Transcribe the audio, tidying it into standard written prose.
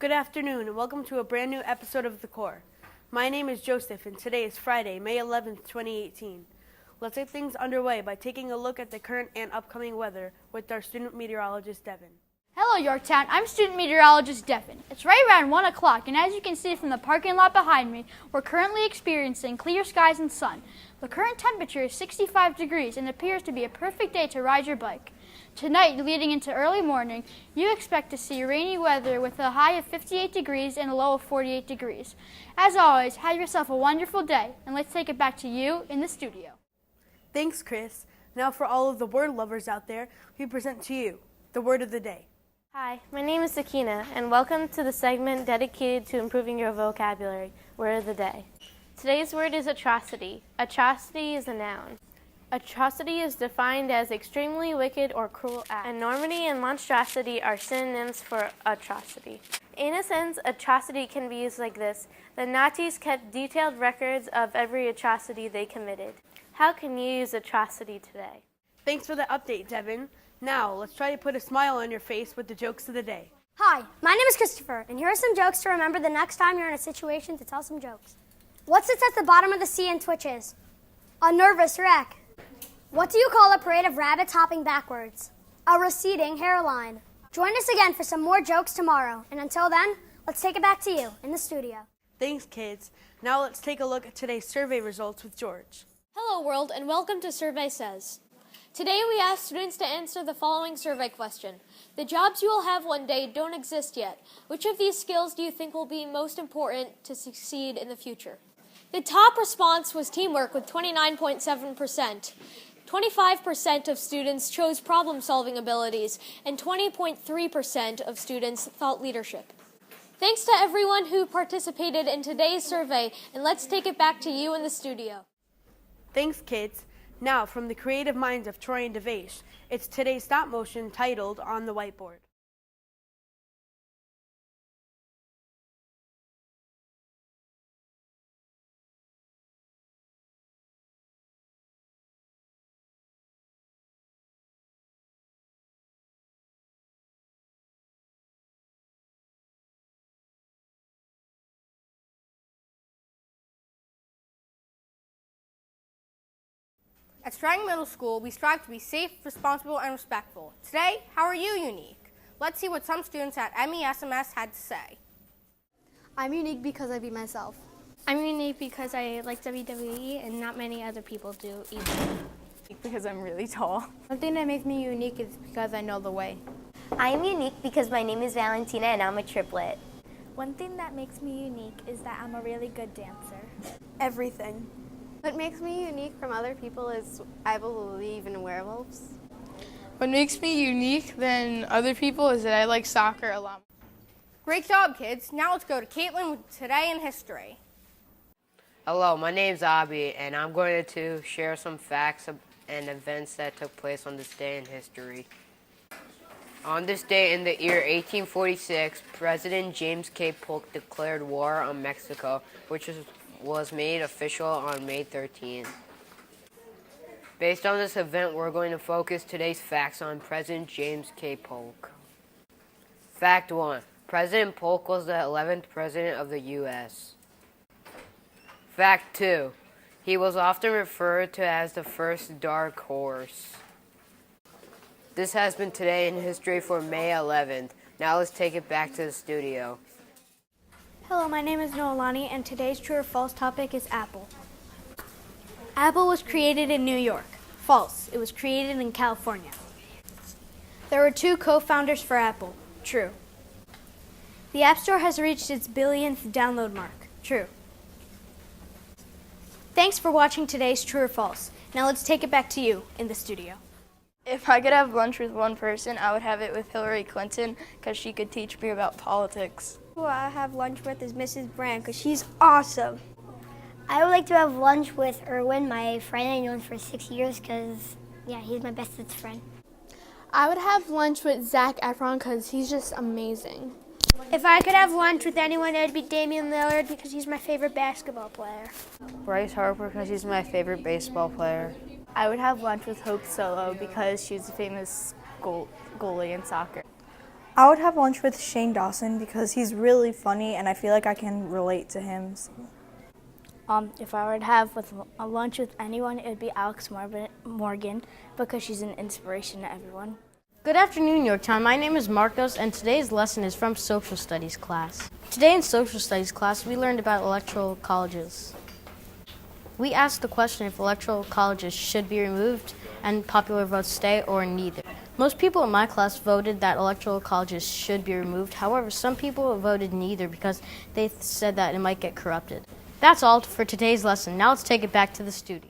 Good afternoon and welcome to a brand new episode of The Core. My name is Joseph and today is Friday, May 11th, 2018. Let's get things underway by taking a look at the current and upcoming weather with our student meteorologist, Devin. Hello, Yorktown. I'm student meteorologist Devin. It's right around 1 o'clock, and as you can see from the parking lot behind me, we're currently experiencing clear skies and sun. The current temperature is 65 degrees and appears to be a perfect day to ride your bike. Tonight, leading into early morning, you expect to see rainy weather with a high of 58 degrees and a low of 48 degrees. As always, have yourself a wonderful day, and let's take it back to you in the studio. Thanks, Chris. Now for all of the word lovers out there, we present to you the word of the day. Hi, my name is Sakina, and welcome to the segment dedicated to improving your vocabulary, Word of the Day. Today's word is atrocity. Atrocity is a noun. Atrocity is defined as extremely wicked or cruel act. Enormity and monstrosity are synonyms for atrocity. In a sense, atrocity can be used like this. The Nazis kept detailed records of every atrocity they committed. How can you use atrocity today? Thanks for the update, Devin. Now, let's try to put a smile on your face with the jokes of the day. Hi, my name is Christopher, and here are some jokes to remember the next time you're in a situation to tell some jokes. What sits at the bottom of the sea and twitches? A nervous wreck. What do you call a parade of rabbits hopping backwards? A receding hairline. Join us again for some more jokes tomorrow, and until then, let's take it back to you in the studio. Thanks, kids. Now let's take a look at today's survey results with George. Hello, world, and welcome to Survey Says. Today we asked students to answer the following survey question. The jobs you will have one day don't exist yet. Which of these skills do you think will be most important to succeed in the future? The top response was teamwork with 29.7%. 25% of students chose problem-solving abilities, and 20.3% of students thought leadership. Thanks to everyone who participated in today's survey, and let's take it back to you in the studio. Thanks, kids. Now, from the creative minds of Troy and Devesh, it's today's stop motion titled On the Whiteboard. At Strang Middle School, we strive to be safe, responsible, and respectful. Today, how are you unique? Let's see what some students at MESMS had to say. I'm unique because I be myself. I'm unique because I like WWE, and not many other people do either. Because I'm really tall. One thing that makes me unique is because I know the way. I am unique because my name is Valentina and I'm a triplet. One thing that makes me unique is that I'm a really good dancer. Everything. What makes me unique from other people is I believe in werewolves. What makes me unique than other people is that I like soccer a lot. Great job, kids. Now let's go to Caitlin with Today in History. Hello, my name's Abby, and I'm going to share some facts and events that took place on this day in history. On this day in the year 1846, President James K. Polk declared war on Mexico, which was made official on May 13th. Based on this event, we're going to focus today's facts on President James K. Polk. Fact 1. President Polk was the 11th President of the U.S. Fact 2. He was often referred to as the first dark horse. This has been Today in History for May 11th. Now let's take it back to the studio. Hello, my name is Noelani, and today's true or false topic is Apple. Apple was created in New York. False. It was created in California. There were two co-founders for Apple. True. The App Store has reached its billionth download mark. True. Thanks for watching today's true or false. Now let's take it back to you in the studio. If I could have lunch with one person, I would have it with Hillary Clinton because she could teach me about politics. Who I have lunch with is Mrs. Brand because she's awesome. I would like to have lunch with Erwin, my friend I've known for 6 years, because, he's my bestest friend. I would have lunch with Zac Efron because he's just amazing. If I could have lunch with anyone, it would be Damian Lillard because he's my favorite basketball player. Bryce Harper because he's my favorite baseball player. I would have lunch with Hope Solo because she's a famous goalie in soccer. I would have lunch with Shane Dawson because he's really funny and I feel like I can relate to him. If I were to have a lunch with anyone, it would be Alex Morgan because she's an inspiration to everyone. Good afternoon, Yorktown. My name is Marcos, and today's lesson is from Social Studies class. Today in Social Studies class, we learned about electoral colleges. We asked the question if electoral colleges should be removed and popular votes stay or neither. Most people in my class voted that electoral colleges should be removed. However, some people voted neither because they said that it might get corrupted. That's all for today's lesson. Now let's take it back to the studio.